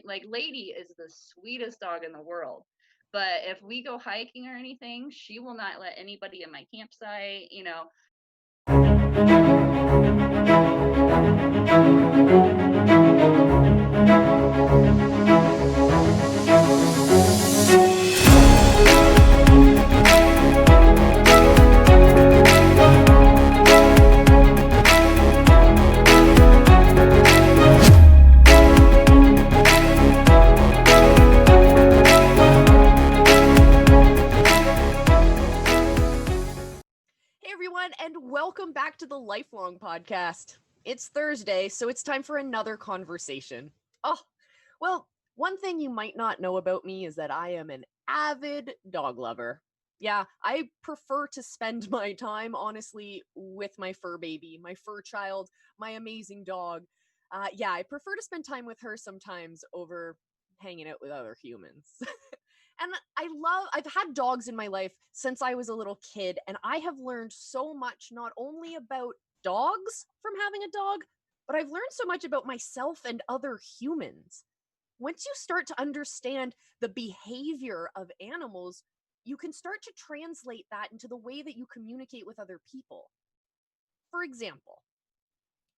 like Lady is the sweetest dog in the world. But if we go hiking or anything, she will not let anybody in my campsite, you know. Hey everyone, and welcome back to the Lifelong Podcast. It's Thursday, so it's time for another conversation. Oh, well, one thing you might not know about me is that I am an avid dog lover. Yeah, I prefer to spend my time, honestly, with my fur baby, my fur child, my amazing dog. Yeah, I prefer to spend time with her sometimes over hanging out with other humans. And I've had dogs in my life since I was a little kid, and I have learned so much not only about dogs from having a dog, but I've learned so much about myself and other humans. Once you start to understand the behavior of animals, you can start to translate that into the way that you communicate with other people. For example,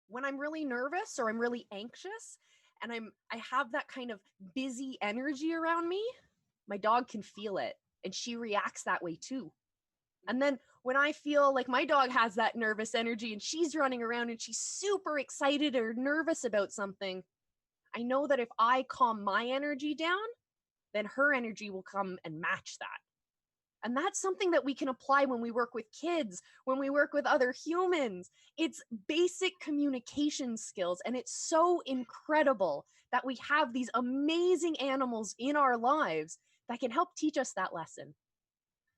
when I'm really nervous or I'm really anxious and I have that kind of busy energy around me, my dog can feel it and she reacts that way too. And then when I feel like my dog has that nervous energy and she's running around and she's super excited or nervous about something, I know that if I calm my energy down, then her energy will come and match that. And that's something that we can apply when we work with kids, when we work with other humans. It's basic communication skills. And it's so incredible that we have these amazing animals in our lives that can help teach us that lesson.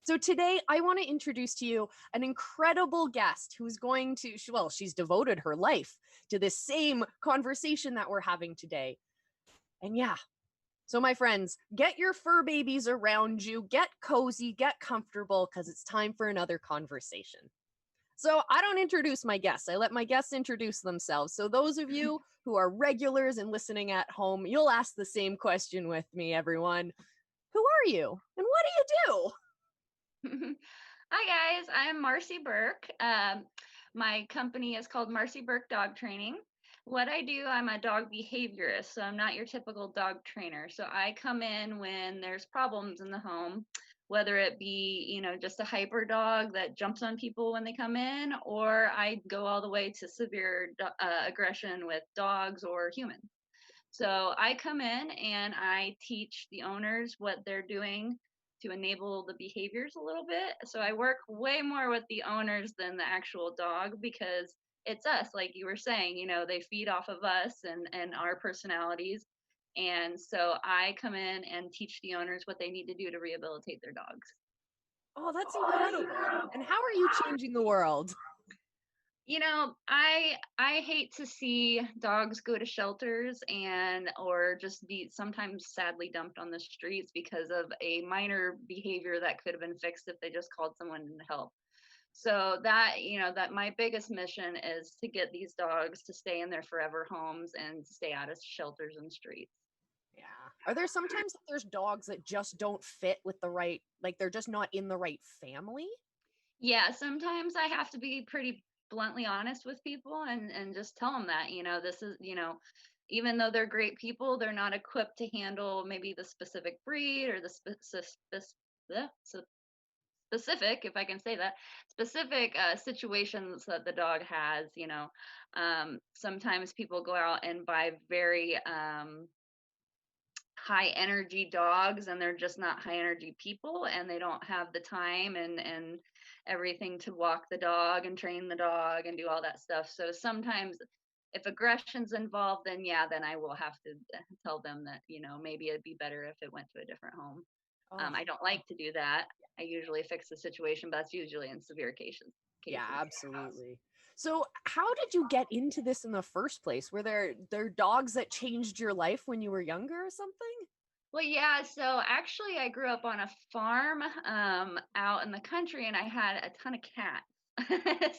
So today, I want to introduce to you an incredible guest who's going to, well, she's devoted her life to this same conversation that we're having today. And yeah, so, my friends, get your fur babies around you, get cozy, get comfortable, because it's time for another conversation. So, I don't introduce my guests, I let my guests introduce themselves. So, those of you who are regulars and listening at home, you'll ask the same question with me, everyone. Who are you? And what do you Hi guys, I'm Marci Burk. My company is called Marci Burk Dog Training. What I do, I'm a dog behaviorist, so I'm not your typical dog trainer. So I come in when there's problems in the home, whether it be, just a hyper dog that jumps on people when they come in, or I go all the way to severe aggression with dogs or humans. So I come in and I teach the owners what they're doing to enable the behaviors a little bit. So I work way more with the owners than the actual dog because it's us, like you were saying, they feed off of us and our personalities. And so I come in and teach the owners what they need to do to rehabilitate their dogs. Oh, that's incredible. And how are you changing the world? I hate to see dogs go to shelters and or just be sometimes sadly dumped on the streets because of a minor behavior that could have been fixed if they just called someone to help. So that my biggest mission is to get these dogs to stay in their forever homes and to stay out of shelters and streets. Yeah. Are there sometimes that there's dogs that just don't fit with the right, like they're just not in the right family? Yeah, sometimes I have to be pretty bluntly honest with people and just tell them that, this is, even though they're great people, they're not equipped to handle maybe the specific breed or the specific, if I can say that, specific situations that the dog has, sometimes people go out and buy very high energy dogs and they're just not high energy people and they don't have the time and everything to walk the dog and train the dog and do all that stuff. So sometimes if aggression's involved, then yeah, then I will have to tell them that, maybe it'd be better if it went to a different home. Oh, I don't like to do that. I usually fix the situation, but that's usually in severe cases. yeah, Cases. absolutely. So, how did you get into this in the first place? Were there dogs that changed your life when you were younger or something? Well, yeah, so actually I grew up on a farm out in the country and I had a ton of cats.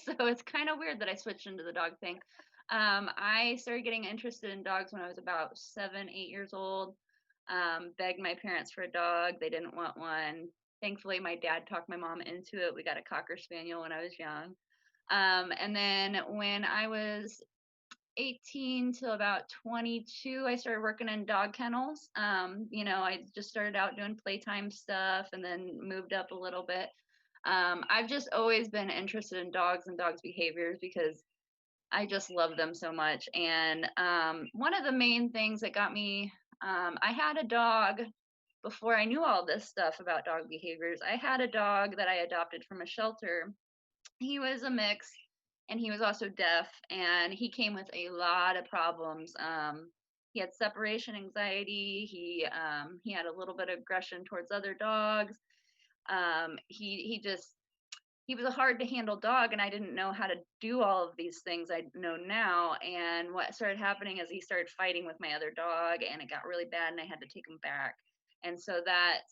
So it's kind of weird that I switched into the dog thing. I started getting interested in dogs when I was about 7, 8 years old. Begged my parents for a dog. They didn't want one. Thankfully, my dad talked my mom into it. We got a Cocker Spaniel when I was young. And then when I was 18 till about 22, I started working in dog kennels. I just started out doing playtime stuff and then moved up a little bit. I've just always been interested in dogs and dogs' behaviors because I just love them so much. And one of the main things that got me, I had a dog before I knew all this stuff about dog behaviors. I had a dog that I adopted from a shelter. He was a mix and he was also deaf, and he came with a lot of problems. He had separation anxiety. He had a little bit of aggression towards other dogs. He was a hard to handle dog, and I didn't know how to do all of these things I know now. And what started happening is he started fighting with my other dog, and it got really bad, and I had to take him back. And so that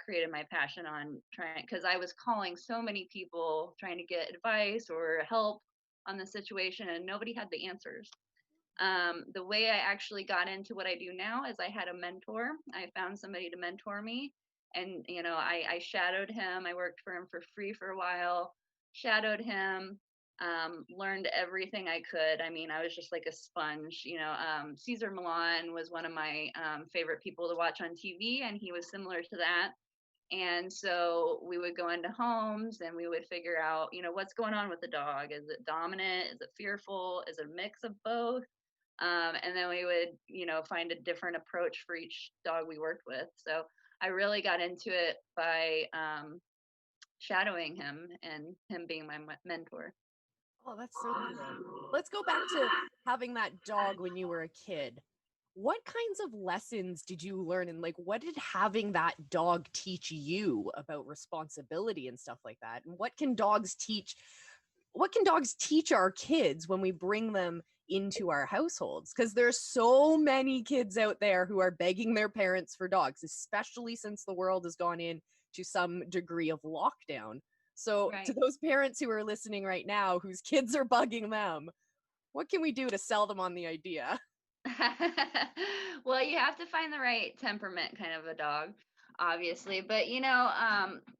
created my passion on trying, because I was calling so many people trying to get advice or help on the situation, and nobody had the answers. The way I actually got into what I do now is I had a mentor. I found somebody to mentor me. And, I shadowed him. I worked for him for free for a while, shadowed him, learned everything I could. I mean, I was just like a sponge. Caesar Milan was one of my favorite people to watch on TV, and he was similar to that. And so we would go into homes and we would figure out, what's going on with the dog. Is it dominant? Is it fearful? Is it a mix of both? And then we would, find a different approach for each dog we worked with. So I really got into it by shadowing him and him being my mentor. Oh, that's so cool. Let's go back to having that dog when you were a kid. What kinds of lessons did you learn, and like what did having that dog teach you about responsibility and stuff like that? And what can dogs teach our kids when we bring them into our households? Because there's so many kids out there who are begging their parents for dogs, especially since the world has gone into some degree of lockdown. So to Right. those parents who are listening right now whose kids are bugging them, what can we do to sell them on the idea? Well, you have to find the right temperament kind of a dog, obviously. But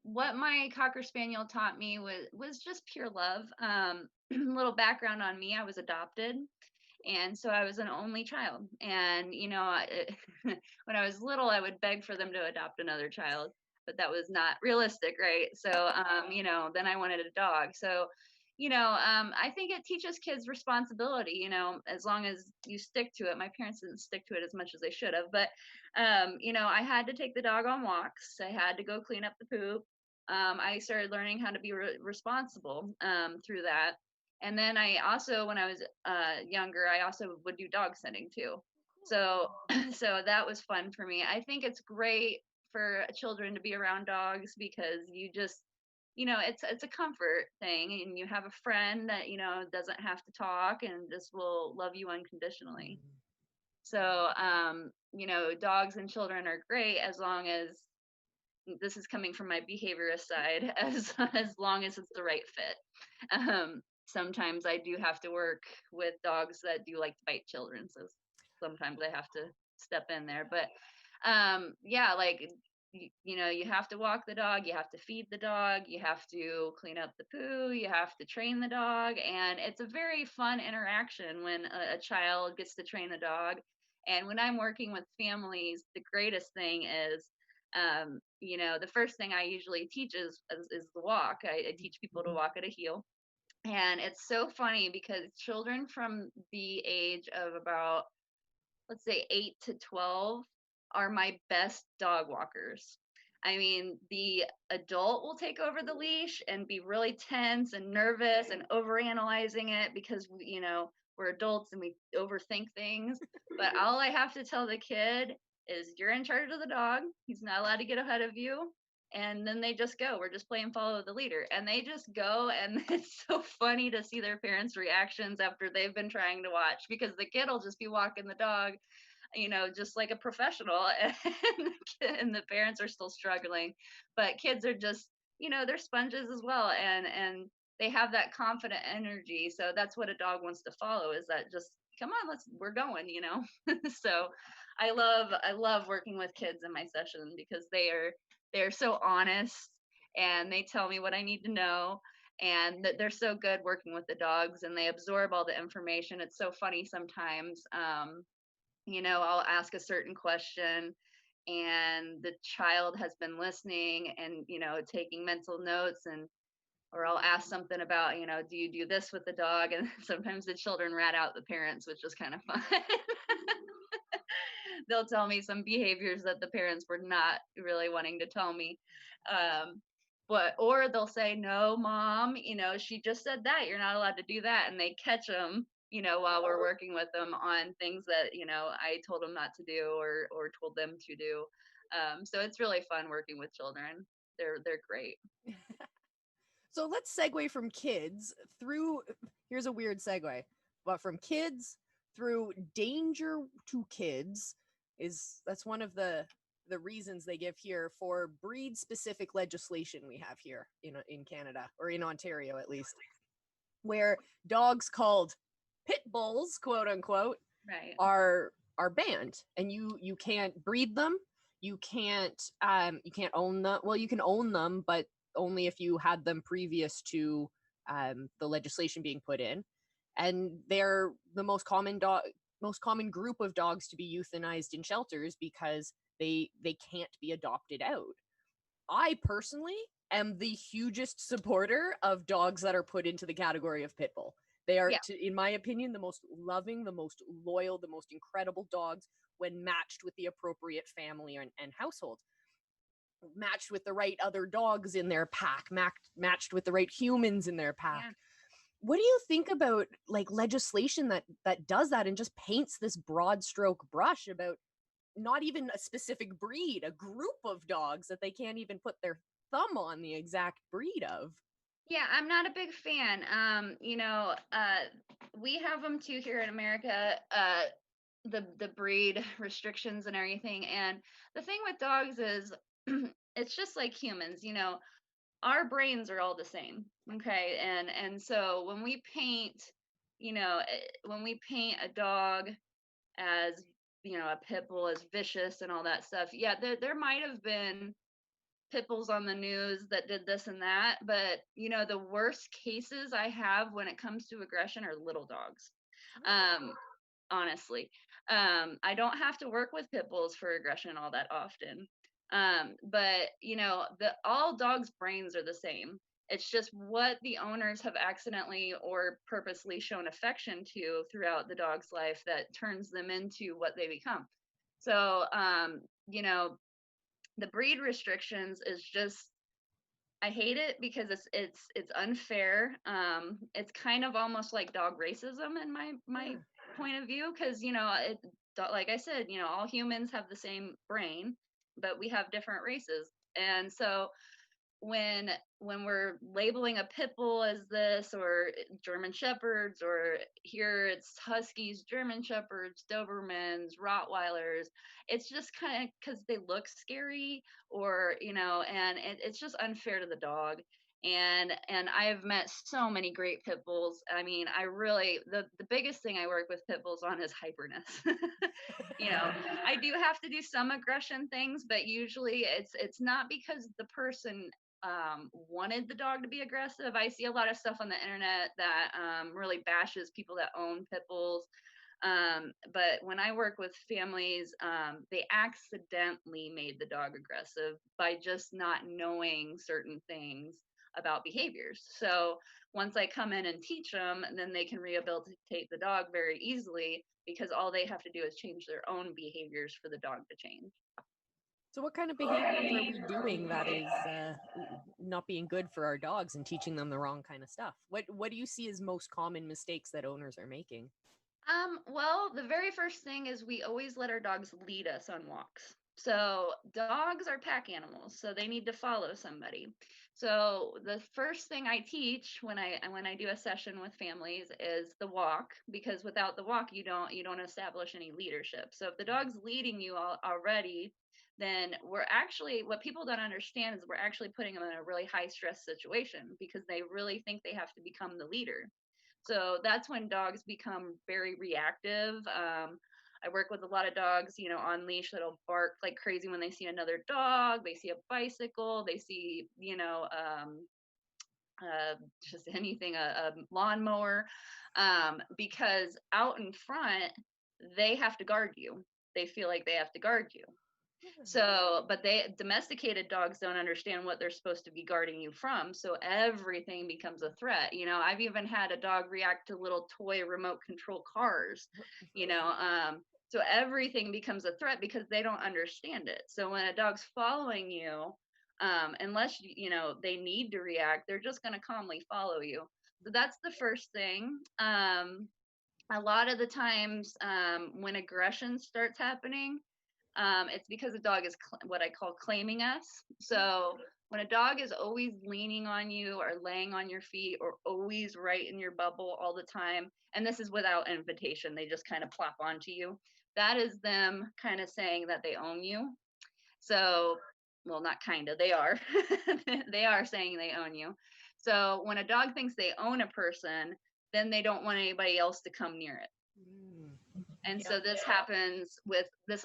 what my Cocker Spaniel taught me was just pure love. Little background on me: I was adopted, and so I was an only child. And when I was little, I would beg for them to adopt another child, but that was not realistic, right? So then I wanted a dog. So I think it teaches kids responsibility, as long as you stick to it. My parents didn't stick to it as much as they should have, but I had to take the dog on walks. I had to go clean up the poop. I started learning how to be responsible through that. And then I also, when I was younger, I also would do dog sitting too. So, so that was fun for me. I think it's great for children to be around dogs because it's a comfort thing, and you have a friend that doesn't have to talk and just will love you unconditionally. So dogs and children are great as long as, this is coming from my behaviorist side, as long as it's the right fit. Sometimes I do have to work with dogs that do like to bite children, so sometimes I have to step in there. But yeah, like you have to walk the dog, you have to feed the dog, you have to clean up the poo, you have to train the dog, and it's a very fun interaction when a child gets to train the dog. And when I'm working with families, the greatest thing is the first thing I usually teach is the walk. I teach people to walk at a heel. And it's so funny because children from the age of about, let's say, 8 to 12 are my best dog walkers. I mean, the adult will take over the leash and be really tense and nervous and overanalyzing it because, we're adults and we overthink things. But all I have to tell the kid is, you're in charge of the dog. He's not allowed to get ahead of you. And then they just go. We're just playing follow the leader. And they just go. And it's so funny to see their parents' reactions after they've been trying to watch, because the kid will just be walking the dog, just like a professional, and the parents are still struggling. But kids are just, they're sponges as well, and they have that confident energy. So that's what a dog wants to follow, is that just come on, we're going, So I love working with kids in my session because they're so honest, and they tell me what I need to know, and that they're so good working with the dogs, and they absorb all the information. It's so funny sometimes. I'll ask a certain question, and the child has been listening and, taking mental notes, and or I'll ask something about, do you do this with the dog? And sometimes the children rat out the parents, which is kind of fun. They'll tell me some behaviors that the parents were not really wanting to tell me. Um, or they'll say, no, mom, she just said that. You're not allowed to do that. And they catch them, while we're working with them on things that, I told them not to do, or told them to do. So it's really fun working with children. They're great. So let's segue from kids through, here's a weird segue, but from kids through danger to kids that's one of the reasons they give here for breed specific legislation we have here in Canada, or in Ontario at least, where dogs called pit bulls, quote unquote, Right. are banned, and you can't breed them. You can't own them. Well, you can own them, but only if you had them previous to the legislation being put in. And they're the most common group of dogs to be euthanized in shelters because they can't be adopted out. I personally am the hugest supporter of dogs that are put into the category of pit bull. They are, Yeah. in my opinion, the most loving, the most loyal, the most incredible dogs when matched with the appropriate family and household. Matched with the right other dogs in their pack, matched with the right humans in their pack. Yeah. What do you think about like legislation that does that and just paints this broad stroke brush about not even a specific breed, a group of dogs that they can't even put their thumb on the exact breed of? Yeah, I'm not a big fan. We have them too here in America, the breed restrictions and everything. And the thing with dogs is it's just like humans, our brains are all the same. Okay. And so when we paint a dog as, a pit bull, as vicious and all that stuff, yeah, there might have been pit bulls on the news that did this and that, but the worst cases I have when it comes to aggression are little dogs. um Honestly, I don't have to work with pit bulls for aggression all that often. But the all dogs brains are the same. It's just what the owners have accidentally or purposely shown affection to throughout the dog's life that turns them into what they become. So the breed restrictions is just, I hate it because it's unfair. It's kind of almost like dog racism in my point of view, because like I said, all humans have the same brain, but we have different races. And so when we're labeling a pit bull as this, or German shepherds, or here it's huskies, German shepherds, Dobermans, Rottweilers, it's just kind of because they look scary, or and it's just unfair to the dog. And I've met so many great pit bulls. I mean, I really, the biggest thing I work with pit bulls on is hyperness. I do have to do some aggression things, but usually it's not because the person wanted the dog to be aggressive. I see a lot of stuff on the internet that really bashes people that own pit bulls. But when I work with families, they accidentally made the dog aggressive by just not knowing certain things about behaviors. So once I come in and teach them, then they can rehabilitate the dog very easily, because all they have to do is change their own behaviors for the dog to change. So what kind of behaviors are we doing that is not being good for our dogs and teaching them the wrong kind of stuff? What do you see as most common mistakes that owners are making? Well, the very first thing is we always let our dogs lead us on walks. So dogs are pack animals, so they need to follow somebody. So the first thing I teach when I do a session with families is the walk, because without the walk you don't establish any leadership. So if the dog's leading you already, then we're actually, what people don't understand is we're actually putting them in a really high stress situation because they really think they have to become the leader. So that's when dogs become very reactive. I work with a lot of dogs, on leash that'll bark like crazy when they see another dog, they see a bicycle, they see, just anything, a lawnmower, because out in front, they have to guard you. They feel like they have to guard you. So, but domesticated dogs don't understand what they're supposed to be guarding you from. So everything becomes a threat. I've even had a dog react to little toy remote control cars, so everything becomes a threat because they don't understand it. So when a dog's following you, unless they need to react, they're just going to calmly follow you. So that's the first thing. A lot of the times, when aggression starts happening, it's because a dog is what I call claiming us. So when a dog is always leaning on you or laying on your feet or always right in your bubble all the time, and this is without invitation, they just kind of plop onto you. That is them kind of saying that they own you. So, well, not kind of, they are. They are saying they own you. So when a dog thinks they own a person, then they don't want anybody else to come near it. And so this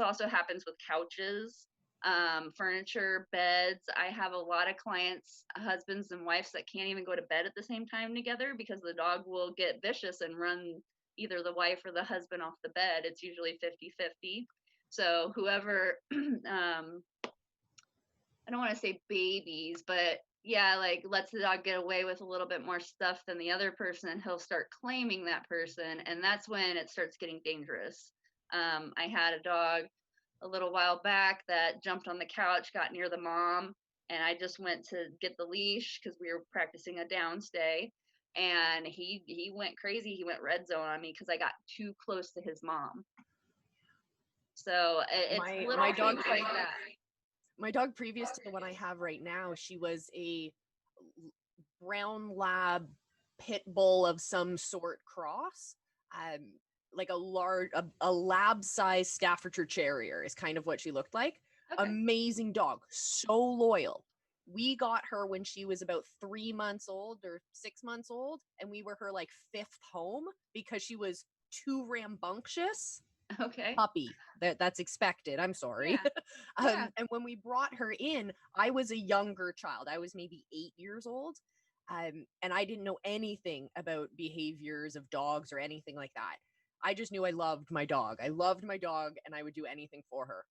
also happens with couches, furniture, beds. I have a lot of clients, husbands and wives, that can't even go to bed at the same time together because the dog will get vicious and run either the wife or the husband off the bed. It's usually 50-50. So whoever, I don't want to say babies, but yeah, like lets the dog get away with a little bit more stuff than the other person, he'll start claiming that person. And that's when it starts getting dangerous. I had a dog a little while back that jumped on the couch, got near the mom, and I just went to get the leash because we were practicing a downstay. And he went crazy. He went red zone on me because I got too close to his mom. So it's little things like that. My dog previous to the one I have right now, she was a brown lab pit bull of some sort cross. Like a lab sized Staffordshire Terrier is kind of what she looked like. Okay. Amazing dog, so loyal. We got her when she was about 3 months old or 6 months old, and we were her like fifth home because she was too rambunctious. Okay. Puppy. That's expected. I'm sorry. Yeah. And when we brought her in, I was a younger child. I was maybe 8 years old. And I didn't know anything about behaviors of dogs or anything like that. I just knew I loved my dog. I loved my dog and I would do anything for her.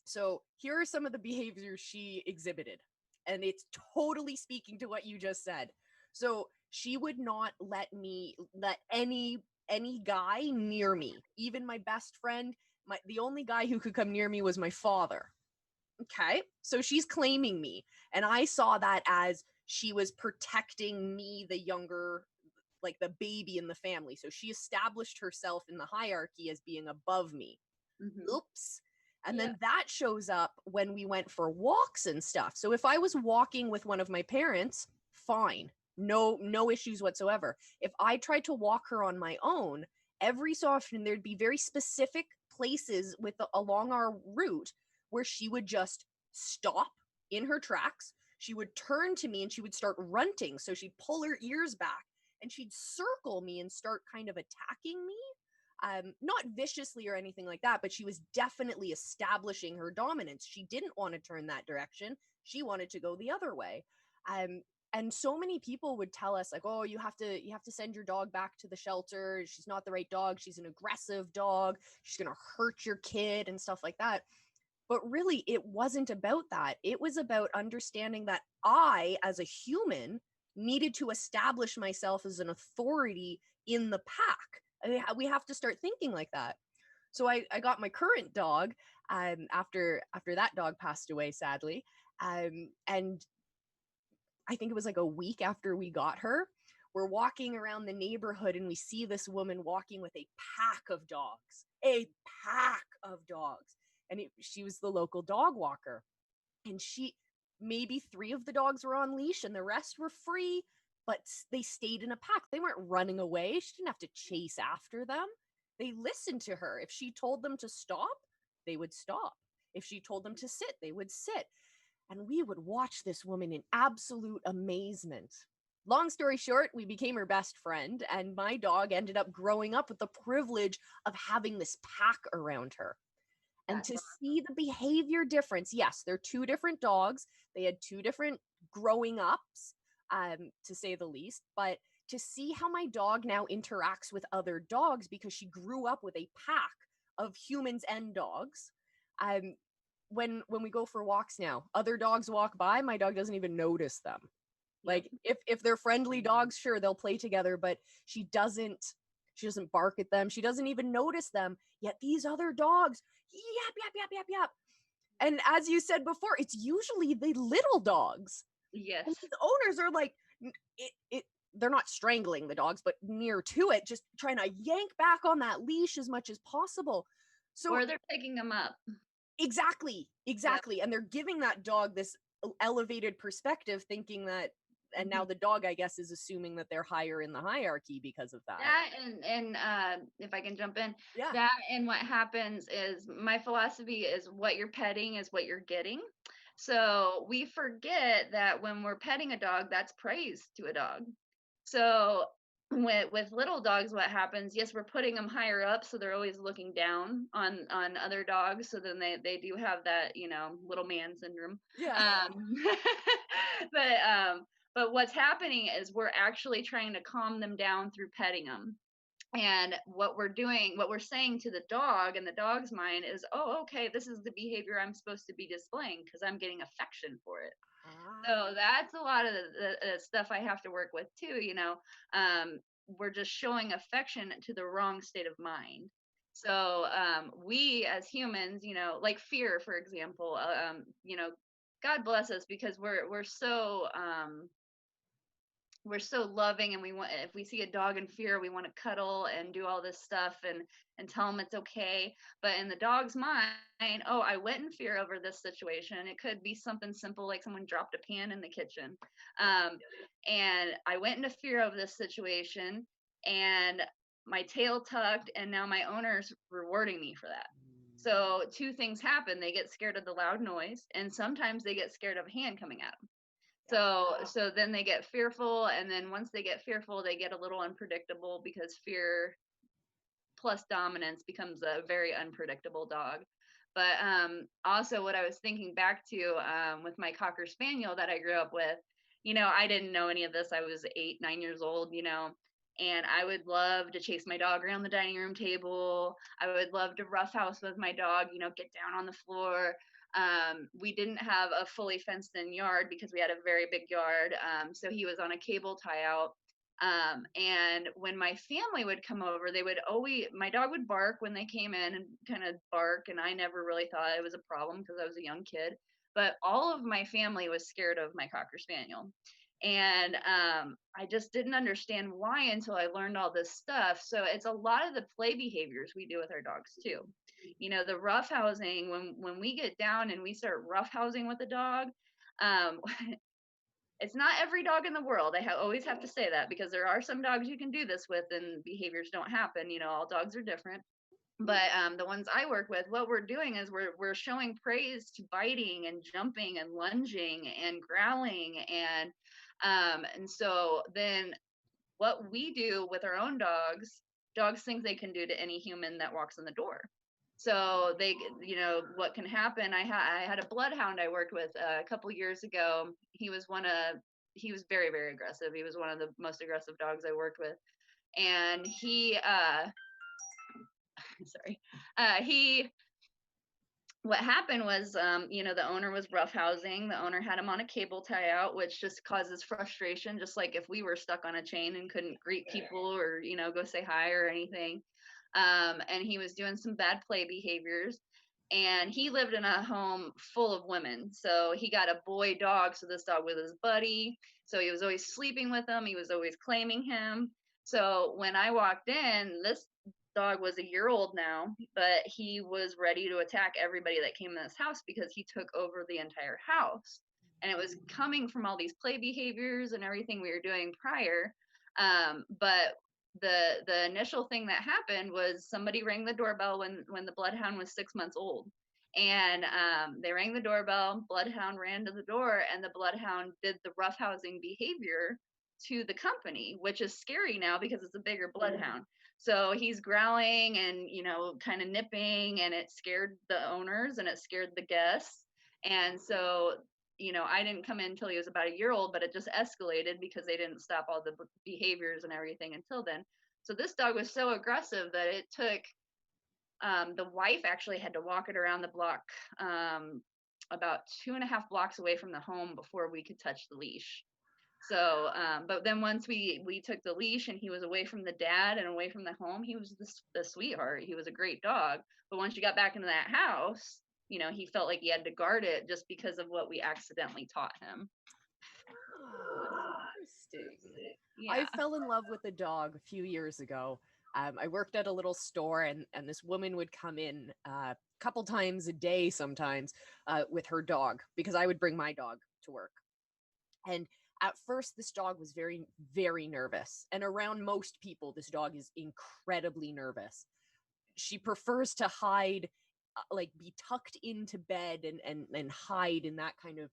So here are some of the behaviors she exhibited. And it's totally speaking to what you just said. So she would not let any guy near me, even my best friend. The only guy who could come near me was my father. Okay, so she's claiming me, and I saw that as she was protecting me, the younger, like the baby in the family. So she established herself in the hierarchy as being above me. Mm-hmm. Oops. And then that shows up when we went for walks and stuff. So if I was walking with one of my parents, fine. No issues whatsoever. If I tried to walk her on my own, every so often there'd be very specific places along our route where she would just stop in her tracks. She would turn to me and she would start runting. So she'd pull her ears back and she'd circle me and start kind of attacking me. Not viciously or anything like that, but she was definitely establishing her dominance. She didn't want to turn that direction. She wanted to go the other way. And so many people would tell us like, oh, you have to send your dog back to the shelter. She's not the right dog. She's an aggressive dog. She's going to hurt your kid and stuff like that. But really, it wasn't about that. It was about understanding that I, as a human, needed to establish myself as an authority in the pack. I mean, we have to start thinking like that. So I got my current dog after that dog passed away, sadly. And I think it was like a week after we got her, we're walking around the neighborhood and we see this woman walking with a pack of dogs. And she was the local dog walker. And maybe 3 of the dogs were on leash and the rest were free, but they stayed in a pack. They weren't running away. She didn't have to chase after them. They listened to her. If she told them to stop, they would stop. If she told them to sit, they would sit. And we would watch this woman in absolute amazement. Long story short, we became her best friend, and my dog ended up growing up with the privilege of having this pack around her. And to see the behavior difference, yes, they're two different dogs. They had two different growing ups, to say the least. But to see how my dog now interacts with other dogs because she grew up with a pack of humans and dogs. When we go for walks now, other dogs walk by, my dog doesn't even notice them. Like if they're friendly dogs, sure, they'll play together, but she doesn't bark at them. She doesn't even notice them. Yet these other dogs, yap, yap, yap, yap, yap. And as you said before, it's usually the little dogs. Yes. And the owners are like, they're not strangling the dogs, but near to it, just trying to yank back on that leash as much as possible. So, or they're picking them up. Exactly. Yep. And they're giving that dog this elevated perspective, thinking that, and now the dog, I guess, is assuming that they're higher in the hierarchy because of that. And if I can jump in, yeah. That and what happens is, my philosophy is what you're petting is what you're getting. So we forget that when we're petting a dog, that's praise to a dog. So with little dogs, what happens, yes, we're putting them higher up, so they're always looking down on other dogs, so then they do have that, little man syndrome. Yeah. But what's happening is we're actually trying to calm them down through petting them. And what we're saying to the dog in the dog's mind is, oh, okay, this is the behavior I'm supposed to be displaying because I'm getting affection for it. So that's a lot of the stuff I have to work with too. We're just showing affection to the wrong state of mind. So we as humans, like fear, for example, God bless us, because we're so loving, and if we see a dog in fear, we want to cuddle and do all this stuff and tell them it's okay. But in the dog's mind, oh, I went in fear over this situation. It could be something simple like someone dropped a pan in the kitchen, and I went into fear of this situation, and my tail tucked, and now my owner's rewarding me for that. So two things happen: they get scared of the loud noise, and sometimes they get scared of a hand coming at them. So then they get fearful, and then once they get fearful, they get a little unpredictable, because fear plus dominance becomes a very unpredictable dog. But also, what I was thinking back to, with my Cocker Spaniel that I grew up with, I didn't know any of this. I was 8, 9 years old, and I would love to chase my dog around the dining room table. I would love to roughhouse with my dog, get down on the floor. We didn't have a fully fenced in yard because we had a very big yard. So he was on a cable tie out. And when my family would come over, my dog would bark when they came in, and kind of bark. And I never really thought it was a problem because I was a young kid, but all of my family was scared of my Cocker Spaniel. And I just didn't understand why until I learned all this stuff. So it's a lot of the play behaviors we do with our dogs too. The roughhousing, when we get down and we start roughhousing with a dog, it's not every dog in the world. I always have to say that, because there are some dogs you can do this with and behaviors don't happen. All dogs are different. But the ones I work with, what we're doing is we're showing praise to biting and jumping and lunging and growling, and so then what we do with our own dogs think they can do to any human that walks in the door. So they, what can happen. I had a bloodhound I worked with a couple years ago. He was very, very aggressive. He was one of the most aggressive dogs I worked with, and what happened was, the owner was roughhousing. The owner had him on a cable tie out, which just causes frustration, just like if we were stuck on a chain and couldn't greet people or, go say hi or anything. And he was doing some bad play behaviors. And he lived in a home full of women. So he got a boy dog. So this dog was his buddy. So he was always sleeping with him. He was always claiming him. So when I walked in, this dog was a year old now, but he was ready to attack everybody that came in this house because he took over the entire house. And it was coming from all these play behaviors and everything we were doing prior. But the initial thing that happened was somebody rang the doorbell when the bloodhound was 6 months old, And they rang the doorbell, bloodhound ran to the door, and the bloodhound did the roughhousing behavior to the company, which is scary now because it's a bigger bloodhound. So he's growling and, kind of nipping, and it scared the owners and it scared the guests. And so, I didn't come in until he was about a year old, but it just escalated because they didn't stop all the behaviors and everything until then. So this dog was so aggressive that it took, the wife actually had to walk it around the block, about 2.5 blocks away from the home before we could touch the leash. So, but then once we took the leash and he was away from the dad and away from the home, he was the sweetheart. He was a great dog. But once you got back into that house, he felt like he had to guard it just because of what we accidentally taught him. Interesting. Yeah. I fell in love with a dog a few years ago. I worked at a little store, and this woman would come in a couple times a day sometimes with her dog, because I would bring my dog to work. And at first, this dog was very, very nervous. And around most people, this dog is incredibly nervous. She prefers to hide, like be tucked into bed and hide in that kind of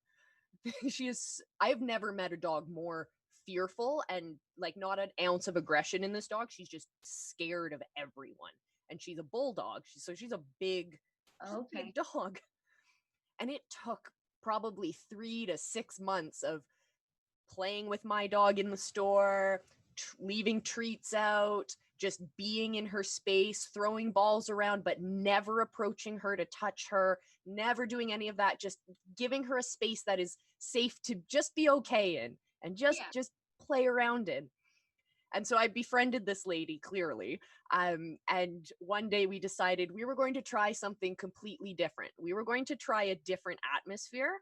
I've never met a dog more fearful, and like not an ounce of aggression in this dog. She's just scared of everyone. And she's a bulldog. She's a big, Okay. dog. And it took probably 3 to 6 months of playing with my dog in the store, leaving treats out, just being in her space, throwing balls around, but never approaching her to touch her, never doing any of that, just giving her a space that is safe to just be okay in and just play around in. And so I befriended this lady, clearly. And one day we decided we were going to try something completely different. We were going to try a different atmosphere.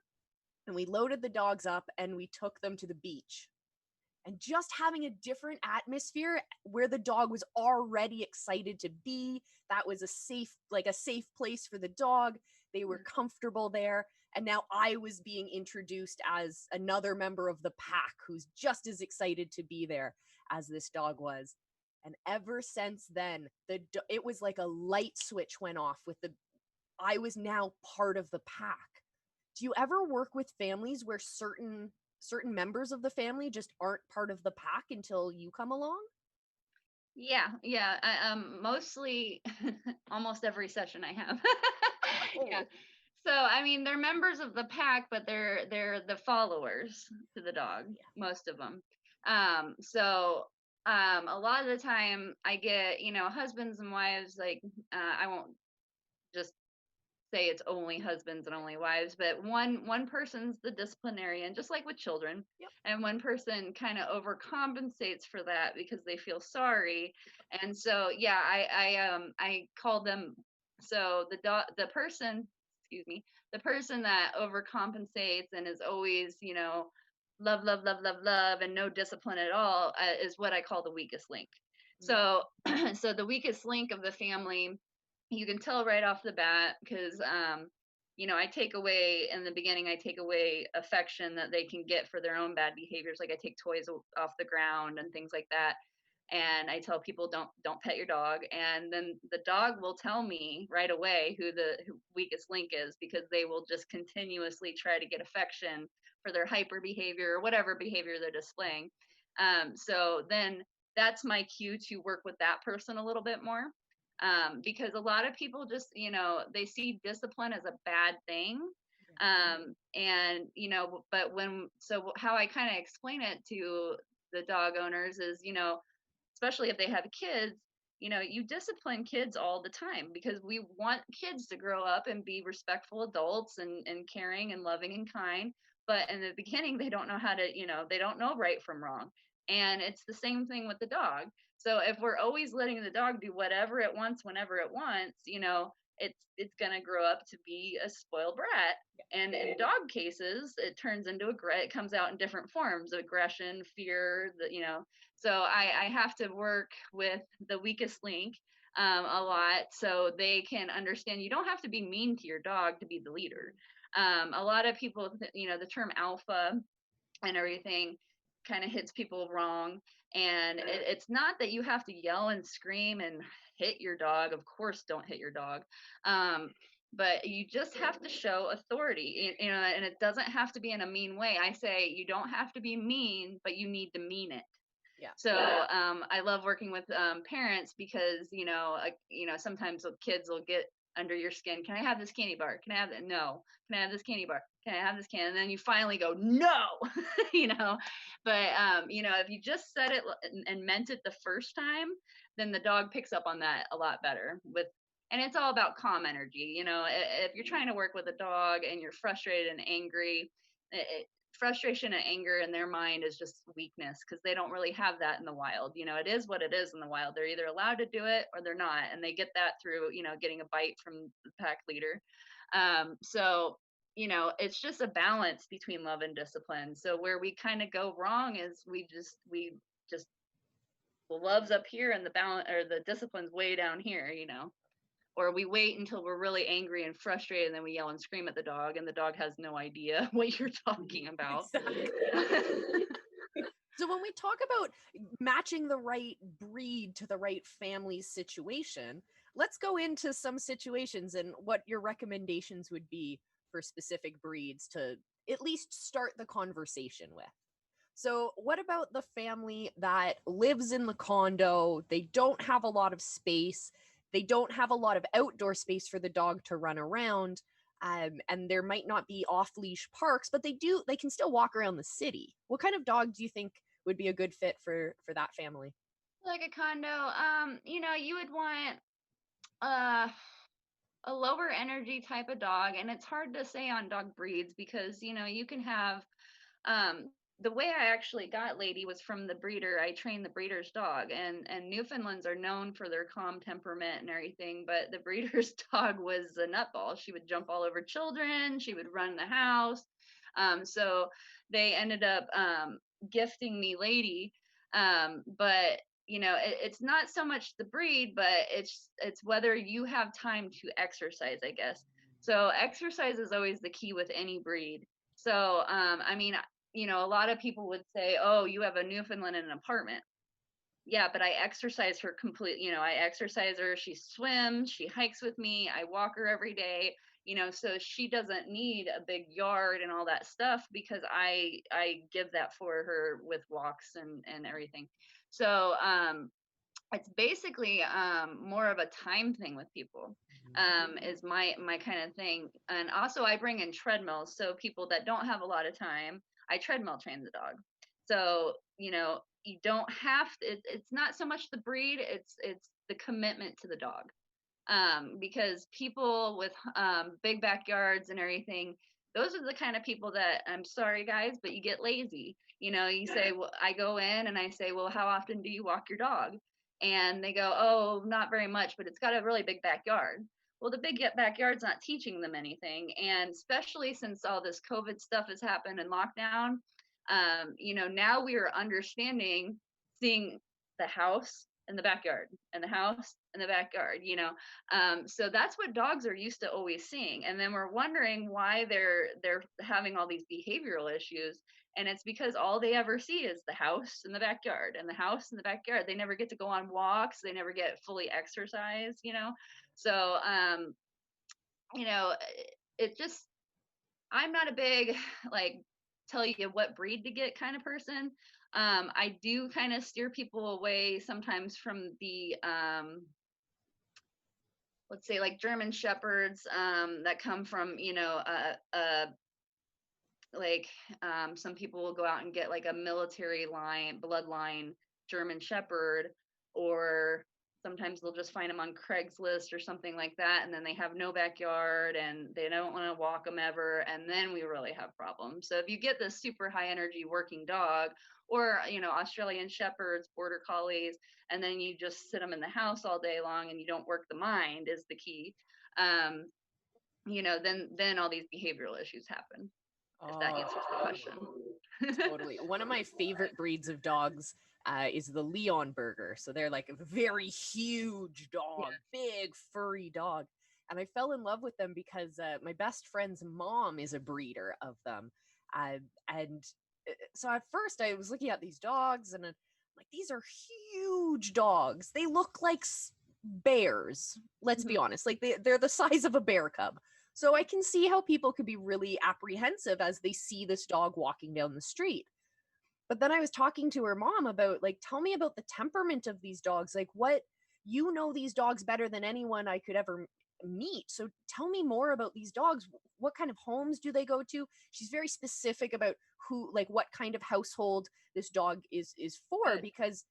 And we loaded the dogs up and we took them to the beach. And just having a different atmosphere where the dog was already excited to be, that was a safe place for the dog. They were comfortable there. And now I was being introduced as another member of the pack who's just as excited to be there as this dog was. And ever since then, it was like a light switch went off I was now part of the pack. Do you ever work with families where certain members of the family just aren't part of the pack until you come along? Yeah. Mostly almost every session I have. Yeah. So I mean, they're members of the pack, but they're the followers to the dog, most of them. So a lot of the time I get, husbands and wives, like, I won't just say it's only husbands and only wives, but one person's the disciplinarian, just like with children. Yep. And one person kind of overcompensates for that because they feel sorry. And so I call them, so the person, excuse me, the person that overcompensates and is always, love, love, love, love, love, and no discipline at all, is what I call the weakest link. So so the weakest link of the family, you can tell right off the bat, because I take away, in the beginning, I take away affection that they can get for their own bad behaviors, like I take toys off the ground and things like that. And I tell people, don't pet your dog, and then the dog will tell me right away who weakest link is, because they will just continuously try to get affection for their hyper behavior or whatever behavior they're displaying. So then that's my cue to work with that person a little bit more, because a lot of people just, they see discipline as a bad thing. And, but how I kind of explain it to the dog owners is, especially if they have kids, you discipline kids all the time because we want kids to grow up and be respectful adults and caring and loving and kind. But in the beginning, they don't know how to, they don't know right from wrong. And it's the same thing with the dog. So if we're always letting the dog do whatever it wants, whenever it wants, it's going to grow up to be a spoiled brat. And in dog cases, it turns into it comes out in different forms: aggression, fear, so I have to work with the weakest link a lot, so they can understand you don't have to be mean to your dog to be the leader. A lot of people, the term alpha and everything kind of hits people wrong. And it's not that you have to yell and scream and hit your dog. Of course, don't hit your dog. but you just have to show authority, you know, and it doesn't have to be in a mean way. I say you don't have to be mean, but you need to mean it. Yeah. So I love working with parents because sometimes the kids will get under your skin. Can I have this candy bar? Can I have that? No. Can I have this candy bar? Can I have this can? And then you finally go no, you know. But if you just said it and meant it the first time, then the dog picks up on that a lot better. And it's all about calm energy. If you're trying to work with a dog and you're frustrated and angry, frustration and anger in their mind is just weakness because they don't really have that in the wild. It is what it is in the wild. They're either allowed to do it or they're not, and they get that through getting a bite from the pack leader. So it's just a balance between love and discipline. So where we kind of go wrong is we just the love's up here and the balance or the discipline's way down here. Or we wait until we're really angry and frustrated and then we yell and scream at the dog and the dog has no idea what you're talking about. Exactly. So when we talk about matching the right breed to the right family situation, let's go into some situations and what your recommendations would be for specific breeds to at least start the conversation with. So what about the family that lives in the condo? They don't have a lot of space. They don't have a lot of outdoor space for the dog to run around. And there might not be off-leash parks, but they can still walk around the city. What kind of dog do you think would be a good fit for that family? Like a condo, you would want uh a lower energy type of dog, and it's hard to say on dog breeds because you can have the way I actually got Lady was from the breeder. I trained the breeder's dog, and Newfoundlands are known for their calm temperament and everything, but the breeder's dog was a nutball. She would jump all over children, she would run the house. So they ended up gifting me Lady. But it's not so much the breed, but it's whether you have time to exercise, I guess. So exercise is always the key with any breed. So I mean, a lot of people would say, oh, you have a Newfoundland in an apartment. Yeah, but I exercise her completely. I exercise her. She swims, she hikes with me, I walk her every day. So she doesn't need a big yard and all that stuff because I give that for her with walks and everything. So it's basically more of a time thing with people. Is my kind of thing. And also I bring in treadmills, so people that don't have a lot of time, I treadmill train the dog. So you don't have to, it's not so much the breed, it's the commitment to the dog. Because people with big backyards and everything, those are the kind of people that, I'm sorry guys, but you get lazy. You say, well, I go in and I say, well, how often do you walk your dog? And they go, oh, not very much, but it's got a really big backyard. Well, the big backyard's not teaching them anything. And especially since all this COVID stuff has happened and lockdown, now we are understanding, seeing the house and the backyard and the house and the backyard. So that's what dogs are used to always seeing, and then we're wondering why they're having all these behavioral issues, and it's because all they ever see is the house and the backyard and the house and the backyard. They never get to go on walks, they never get fully exercise. So you know it just, I'm not a big like tell you what breed to get kind of person. I do kind of steer people away sometimes from the let's say like German shepherds that come from like some people will go out and get like a military line bloodline German shepherd, or sometimes they'll just find them on Craigslist or something like that, and then they have no backyard and they don't want to walk them ever, and then we really have problems. So if you get this super high energy working dog, or Australian shepherds, border collies, and then you just sit them in the house all day long and you don't work the mind is the key. Then all these behavioral issues happen, if that answers the question. Totally. One of my favorite breeds of dogs is the Leonberger. So they're like a very huge dog, big furry dog. And I fell in love with them because my best friend's mom is a breeder of them. And so at first I was looking at these dogs and I'm like, these are huge dogs. They look like bears, let's be Mhm. honest, like they're the size of a bear cub. So I can see how people could be really apprehensive as they see this dog walking down the street. But then I was talking to her mom about, like, tell me about the temperament of these dogs. Like, what, you know, these dogs better than anyone I could ever meet. So tell me more about these dogs. What kind of homes do they go to? She's very specific about who, like, what kind of household this dog is for, Good. because